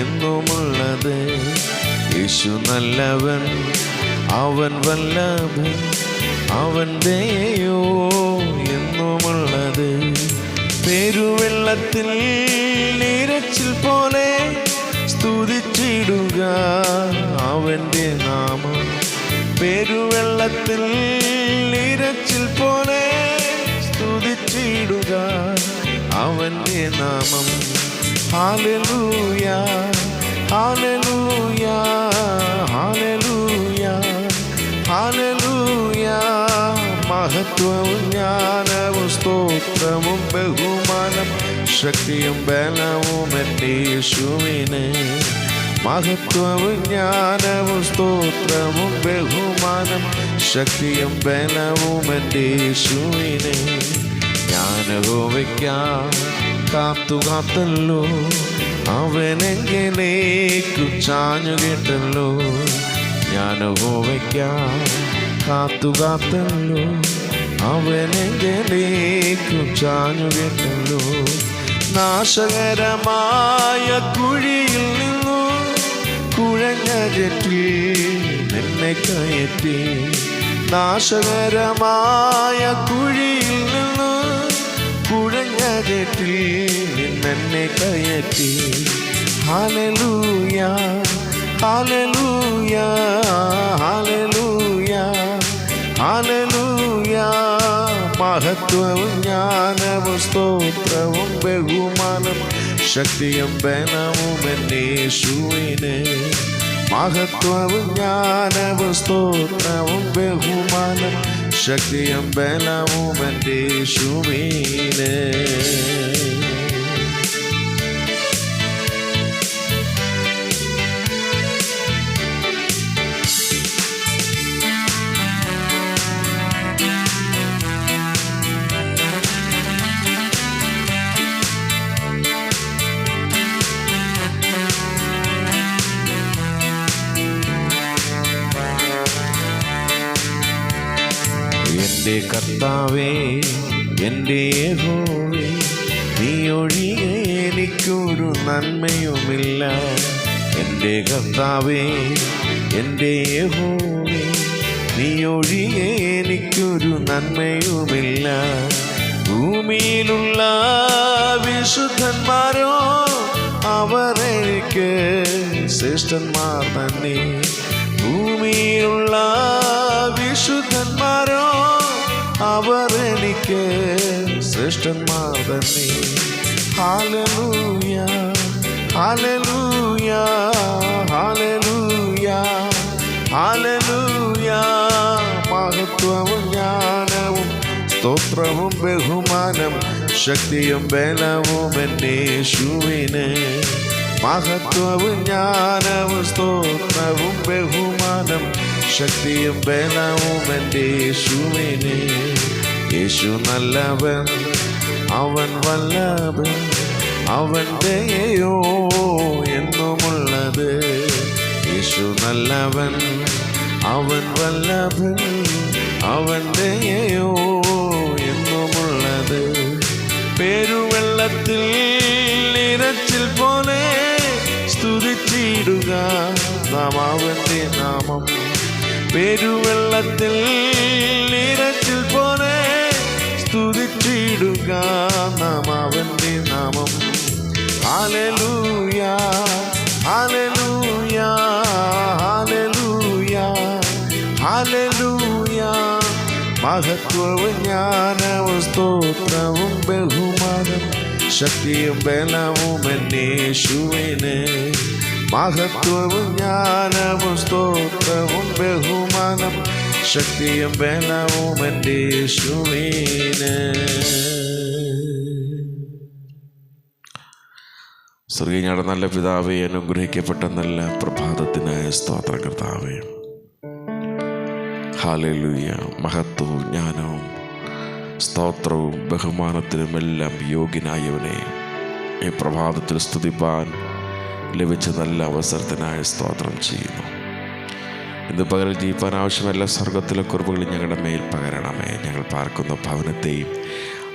എന്നുമുള്ളത്. യേശു നല്ലവൻ, അവൻ വല്ലഭൻ, അവൻ ദയയോ എന്നുമുള്ളത്. പെരുവെള്ളത്തിൽ നീരച്ചിൽ പോലെ സ്തുതിച്ചിടുക അവൻ്റെ നാമം. പെരുവെള്ളത്തിൽ നീരച്ചിൽ പോലെ സ്തുതിച്ചിടുക അവൻ്റെ നാമം. Hallelujah hallelujah hallelujah hallelujah. മഹത്വവും ജ്ഞാനവും സ്തോത്രവും ബഹുമാനം ശക്തിയും ബലവും എൻ്റെ യേശുവിന്. മഹത്വവും ജ്ഞാനവും സ്തോത്രവും ബഹുമാനം ശക്തിയും ബലവും എൻ്റെ യേശുവിന്. ഞാൻ യഹോവയ്ക്കായി കാത്തുകാത്തല്ലോ, അവനെങ്കിലേക്കു ചാഞ്ഞു കേട്ടല്ലോ. ഞാൻ യഹോവയ്ക്കായി കാത്തുകാത്തല്ലോ, അവനെങ്കിലേക്കു ചാഞ്ഞു കേട്ടല്ലോ. നാശകരമായ കുഴിയിൽ നിന്നു കുഴഞ്ഞ ജെറ്റിൽ നിന്നെ കയറ്റി. നാശകരമായ കുഴിയിൽ നിന്നു കുഴഞ്ഞ ജെറ്റിൽ നിന്നെ കയറ്റി. Hallelujah hallelujah hallelujah hallelujah. മഹത്വവും ജ്ഞാനവും സ്തോത്രവും ബഹുമാനം ശക്തിയും ബലവും എൻ്റെ യേശുവിന്. മഹത്വവും ജ്ഞാനവും സ്തോത്രവും ബഹുമാനം ശക്തിയും ബലവും എൻ്റെ യേശുവിന്. എൻ്റെ കർത്താവേ, എൻ്റെ യഹോവേ, നീ ഒഴികെ എനിക്കൊരു നന്മയുമില്ല. എൻ്റെ കർത്താവേ, എൻ്റെ യഹോവേ, നീ ഒഴികെ എനിക്കൊരു നന്മയുമില്ല. ഭൂമിയിലുള്ള വിശുദ്ധന്മാരോ അവർ എനിക്ക് ശ്രേഷ്ഠന്മാർ തന്നെ. ഭൂമിയിലുള്ള വിശുദ്ധന്മാരോ അവർ എനിക്ക് ശ്രേഷ്ഠന്മാർ തന്നെ. Hallelujah hallelujah hallelujah hallelujah. മഹത്വവും ജ്ഞാനവും സ്തോത്രവും ബഹുമാനം ശക്തിയും ബലവും എൻ്റെ യേശുവിന്. മഹത്വവും ജ്ഞാനവും സ്തോത്രവും ബഹുമാനം ശക്തിയും ബലവും എൻ്റെ യേശുവിന്. യേശു നല്ലവൻ, അവൻ വല്ലഭൻ, അവൻ ദയയോ എന്നുമുള്ളത്. യേശു നല്ലവൻ, അവൻ വല്ലഭൻ, അവൻ ദയയോ എന്നുമുള്ളത്. പെരുവെള്ളത്തിൽ നിരച്ചിൽ പോലെ സ്തുതിച്ചിടുക നാം അവൻ്റെ നാമം. പെരുവെള്ളത്തിൽ നിരച്ചിൽ പോലെ സ്തുതിച്ചിടുക നാം അവൻ്റെ നാമം. Hallelujah hallelujah hallelujah hallelujah. മഹത്വവും ജ്ഞാനവും സ്തോത്രവും ബഹുമാനം ശക്തിയും ബലവും എൻ്റെ യേശുവിന്. മഹത്വവും ജ്ഞാനവും സ്തോത്രവും ബഹുമാനം ശക്തിയും ബലവും എൻ്റെ യേശുവിന്. സ്വർഗീയയുടെ നല്ല പിതാവേ, അനുഗ്രഹിക്കപ്പെട്ട നല്ല പ്രഭാതത്തിനായ സ്തോത്രം കർത്താവേ. ഹല്ലേലൂയ. മഹത്വവും ജ്ഞാനവും സ്തോത്രവും ബഹുമാനത്തിനുമെല്ലാം യോഗ്യനായവനെ ഈ പ്രഭാതത്തിൽ സ്തുതിപ്പാൻ ലഭിച്ച നല്ല അവസരത്തിനായി സ്തോത്രം ചെയ്യുന്നു. ഇന്ന് പകൽ ജീവിപ്പാൻ ആവശ്യമല്ല സ്വർഗത്തിലെ കുറവുകൾ ഞങ്ങളുടെ മേൽ പകരണമേ. ഞങ്ങൾ പാർക്കുന്ന ഭവനത്തെയും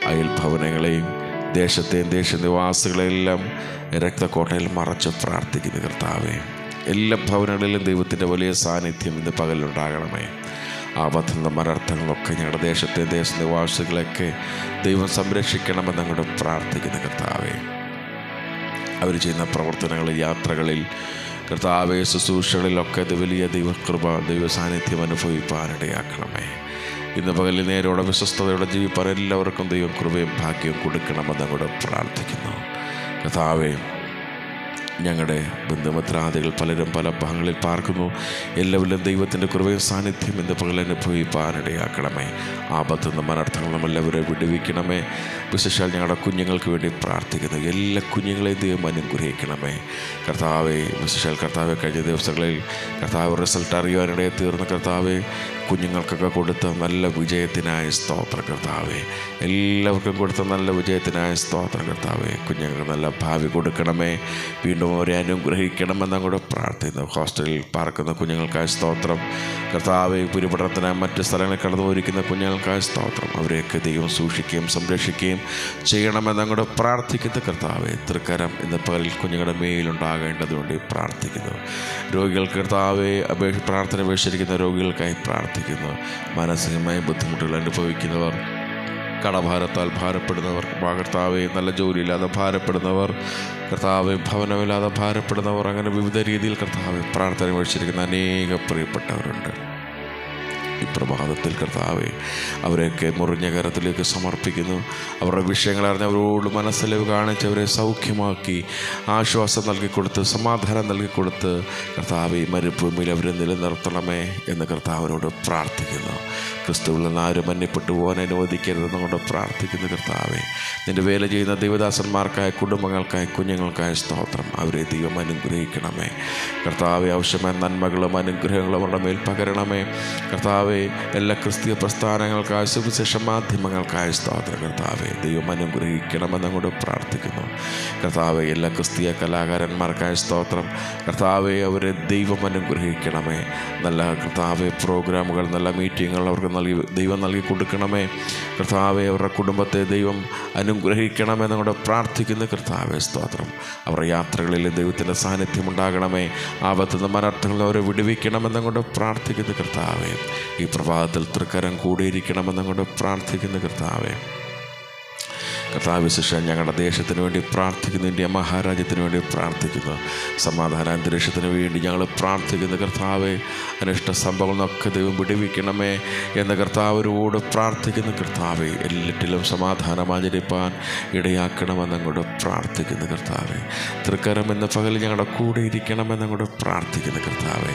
അയൽ ഭവനങ്ങളെയും ദേശത്തെയും ദേശനിവാസികളെല്ലാം രക്തക്കോട്ടയിൽ മറച്ച് പ്രാർത്ഥിക്കുന്നു കർത്താവേ. എല്ലാ ഭവനങ്ങളിലും ദൈവത്തിൻ്റെ വലിയ സാന്നിധ്യം ഇന്ന് പകലുണ്ടാകണമേ. ആപത്തുന്ന അനർത്ഥങ്ങളൊക്കെ ഞങ്ങളുടെ ദേശത്തെ ദേശനിവാസികളൊക്കെ ദൈവം സംരക്ഷിക്കണമെന്ന് അങ്ങോട്ട് പ്രാർത്ഥിക്കുന്ന കർത്താവേ. അവർ ചെയ്യുന്ന പ്രവർത്തനങ്ങളിൽ, യാത്രകളിൽ, കർത്താവേ, ശുശ്രൂഷകളിലൊക്കെ അത് വലിയ ദൈവകൃപ, ദൈവ സാന്നിധ്യം അനുഭവിപ്പാനിടയാക്കണമേ. ഇന്ന് പകലിൽ നേരോടെ വിശ്വസ്തയോടെ ജീവിപ്പാൻ എല്ലാവർക്കും ദൈവം കൃപയും ഭാഗ്യവും കൊടുക്കണമെന്ന് അങ്ങോട്ട് പ്രാർത്ഥിക്കുന്നു കർത്താവേ. ഞങ്ങളുടെ ബന്ധുമിത്രാദികൾ പലരും പല ഭാഗങ്ങളിൽ പാർക്കുന്നു. എല്ലാവരിലും ദൈവത്തിൻ്റെ കൃപയും സാന്നിധ്യം ഇന്ന് പകൽ അനുഭവിപ്പാനിടയാക്കണമേ. ആപത്തുനിന്നും അനർത്ഥങ്ങളും എല്ലാവരെയും വിടുവിക്കണമേ. വിശേഷാൽ ഞങ്ങളുടെ കുഞ്ഞുങ്ങൾക്ക് വേണ്ടി പ്രാർത്ഥിക്കുന്നു. എല്ലാ കുഞ്ഞുങ്ങളെയും ദൈവം അനുഗ്രഹിക്കണമേ കർത്താവേ. വിശേഷാൽ കർത്താവെ, കഴിഞ്ഞ ദിവസങ്ങളിൽ കർത്താവ് റിസൾട്ട് അറിയുവാനിടയെ തീർന്ന കർത്താവെ, കുഞ്ഞുങ്ങൾക്കൊക്കെ കൊടുത്ത നല്ല വിജയത്തിനായ സ്തോത്രം കർത്താവേ. എല്ലാവർക്കും കൊടുത്ത നല്ല വിജയത്തിനായ സ്തോത്രം കർത്താവേ. കുഞ്ഞുങ്ങൾക്ക് നല്ല ഭാവി കൊടുക്കണമേ. വീണ്ടും അവരെ അനുഗ്രഹിക്കണമെന്ന് അങ്ങോട്ട് പ്രാർത്ഥിക്കുന്നു. ഹോസ്റ്റലിൽ പാർക്കുന്ന കുഞ്ഞുങ്ങൾക്കായ സ്തോത്രം കർത്താവേ. പുരുപഠനത്തിനായി മറ്റ് സ്ഥലങ്ങളിൽ കടന്നു പോയിരിക്കുന്ന കുഞ്ഞുങ്ങൾക്കായ സ്തോത്രം. അവരെയൊക്കെ ദൈവം സൂക്ഷിക്കുകയും സംരക്ഷിക്കുകയും ചെയ്യണമെന്ന് അങ്ങോട്ട് പ്രാർത്ഥിക്കുന്ന കർത്താവേ. തൃക്കരം ഇന്ന് പകലിൽ കുഞ്ഞുങ്ങളുടെ മേലുണ്ടാകേണ്ടത് വേണ്ടി പ്രാർത്ഥിക്കുന്നു. രോഗികൾക്ക് കർത്താവേ പ്രാർത്ഥന അപേക്ഷിച്ചിരിക്കുന്ന രോഗികൾക്കായി പ്രാർത്ഥിക്കുന്നു. മാനസികമായ ബുദ്ധിമുട്ടുകൾ അനുഭവിക്കുന്നവർ, കടഭാരത്താൽ ഭാരപ്പെടുന്നവർ, കർത്താവെ നല്ല ജോലിയില്ലാതെ ഭാരപ്പെടുന്നവർ, കർത്താവെ ഭവനമില്ലാതെ ഭാരപ്പെടുന്നവർ, അങ്ങനെ വിവിധ രീതിയിൽ കർത്താവെ പ്രാർത്ഥന അപേക്ഷിച്ചിരിക്കുന്ന അനേക പ്രിയപ്പെട്ടവരുണ്ട്. ഈ പ്രഭാതത്തിൽ കർത്താവെ അവരെയൊക്കെ മുറിഞ്ഞ കരത്തിലേക്ക് സമർപ്പിക്കുന്നു. അവരുടെ വിഷയങ്ങൾ അറിഞ്ഞ് അവരോട് മനസ്സലിവ് കാണിച്ച് അവരെ സൗഖ്യമാക്കി ആശ്വാസം നൽകിക്കൊടുത്ത് സമാധാനം നൽകിക്കൊടുത്ത് കർത്താവെ മരുഭൂമിയിൽ അവരെ നിലനിർത്തണമേ എന്ന് കർത്താവിനോട് പ്രാർത്ഥിക്കുന്നു. ക്രിസ്തുവിൽ നിന്ന് ആരും മന്യപ്പെട്ടു പോകാൻ അനുവദിക്കരുതെന്നുകൊണ്ട് പ്രാർത്ഥിക്കുന്നു കർത്താവെ. നിൻ്റെ വേല ചെയ്യുന്ന ദൈവദാസന്മാർക്കായ കുടുംബങ്ങൾക്കായി കുഞ്ഞുങ്ങൾക്കായ സ്തോത്രം. അവരെ ദൈവം അനുഗ്രഹിക്കണമേ കർത്താവെ. ആവശ്യമായ നന്മകളും അനുഗ്രഹങ്ങളും അവരുടെ മേൽ പകരണമേ കർത്താവെ. എല്ലാ ക്രിസ്തീയ പ്രസ്ഥാനങ്ങൾക്കായ സുവിശേഷ മാധ്യമങ്ങൾക്കായ സ്തോത്രം കർത്താവെ. ദൈവം അനുഗ്രഹിക്കണമെന്നങ്ങോട്ട് പ്രാർത്ഥിക്കുന്നു കർത്താവെ. എല്ലാ ക്രിസ്തീയ കലാകാരന്മാർക്കായ സ്തോത്രം കർത്താവെ. അവരെ ദൈവം അനുഗ്രഹിക്കണമേ. നല്ല കർത്താവെ പ്രോഗ്രാമുകൾ, നല്ല മീറ്റിങ്ങുകൾ അവർക്ക് ദൈവം നൽകി കൊടുക്കണമേ കർത്താവെ. അവരുടെ കുടുംബത്തെ ദൈവം അനുഗ്രഹിക്കണമെന്നങ്ങോട്ട് പ്രാർത്ഥിക്കുന്ന കർത്താവെ സ്തോത്രം. അവരുടെ യാത്രകളിൽ ദൈവത്തിൻ്റെ സാന്നിധ്യം ഉണ്ടാകണമേ. ആപത്തുനിന്നും അനർത്ഥങ്ങളിൽ അവരെ വിടുവിക്കണമെന്നങ്ങോട്ട് പ്രാർത്ഥിക്കുന്ന കർത്താവെ. ഈ പ്രഭാതത്തിൽ തൃക്കരം കൂടിയിരിക്കണമെന്നങ്ങോട്ട് പ്രാർത്ഥിക്കുന്ന കർത്താവെ. കർത്താവ് ശിക്ഷ ഞങ്ങളുടെ ദേശത്തിന് വേണ്ടി പ്രാർത്ഥിക്കുന്നു. ഇന്ത്യ മഹാരാജ്യത്തിന് വേണ്ടി പ്രാർത്ഥിക്കുന്നു. സമാധാന അന്തരീക്ഷത്തിന് വേണ്ടി ഞങ്ങൾ പ്രാർത്ഥിക്കുന്നു കർത്താവെ. അനിഷ്ട സംഭവങ്ങളിൽ നിന്നൊക്കെ ദൈവം വിടുവിക്കണമേ എന്ന് കർത്താവിനോട് പ്രാർത്ഥിക്കുന്ന കർത്താവെ. എല്ലാറ്റിലും സമാധാനം ആചരിപ്പാൻ ഇടയാക്കണമെന്നങ്ങോട്ട് പ്രാർത്ഥിക്കുന്നു കർത്താവെ. തൃക്കരം എന്ന പകൽ ഞങ്ങളുടെ കൂടെ ഇരിക്കണമെന്നങ്ങോട്ട് പ്രാർത്ഥിക്കുന്നു കർത്താവെ.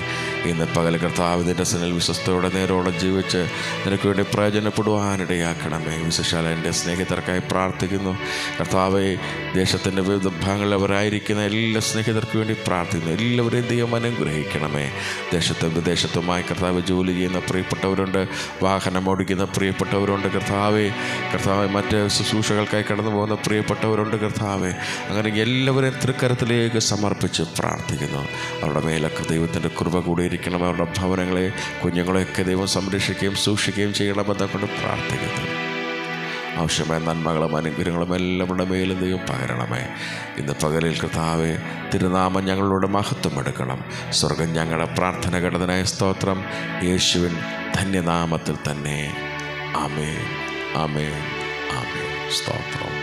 ഇന്ന് പകൽ കർത്താവ് നിൻ്റെ സന്നിധിയിൽ വിശ്വസ്തയോടെ നേരോടെ ജീവിച്ച് നിനക്ക് വേണ്ടി പ്രയോജനപ്പെടുവാനിടയാക്കണമേ. വിശേഷാൽ എൻ്റെ സ്നേഹിതർക്കായി പ്രാർത്ഥിക്കുന്നു കർത്താവെ. ദേശത്തിൻ്റെ വിവിധ ഭാഗങ്ങളിൽ അവരായിരിക്കുന്ന എല്ലാ സ്നേഹിതർക്ക് വേണ്ടി പ്രാർത്ഥിക്കുന്നു. എല്ലാവരെയും ദൈവം അനുഗ്രഹിക്കണമേ. ദേശത്തും വിദേശത്തുമായി കർത്താവ് ജോലി ചെയ്യുന്ന പ്രിയപ്പെട്ടവരുണ്ട്, വാഹനം ഓടിക്കുന്ന പ്രിയപ്പെട്ടവരുണ്ട് കർത്താവെ. മറ്റ് ശുശ്രൂഷകൾക്കായി കടന്നു പോകുന്ന പ്രിയപ്പെട്ടവരുണ്ട് കർത്താവെ. അങ്ങനെ എല്ലാവരെയും തൃക്കരത്തിലേക്ക് സമർപ്പിച്ച് പ്രാർത്ഥിക്കുന്നു. അവരുടെ മേലൊക്കെ ദൈവത്തിൻ്റെ കൃപ കൂടി ഇരിക്കണം. അവരുടെ ഭവനങ്ങളെ, കുഞ്ഞുങ്ങളെയൊക്കെ ദൈവം സംരക്ഷിക്കുകയും സൂക്ഷിക്കുകയും ചെയ്യണമെന്ന് കൊണ്ട് പ്രാർത്ഥിക്കുന്നു. ആവശ്യമായ നന്മകളും അനുഗ്രഹങ്ങളും എല്ലാവരുടെ മേലും ദൈവം പകരണമേ. ഇന്ന് പകലിൽ കർത്താവെ തിരുനാമം ഞങ്ങളോട് മഹത്വം എടുക്കണം. സ്വർഗം ഞങ്ങളുടെ പ്രാർത്ഥന കേട്ടതിനായ സ്തോത്രം. യേശുവിൻ ധന്യനാമത്തിൽ തന്നെ. ആമേൻ, ആമേൻ, ആമേൻ. സ്തോത്രം.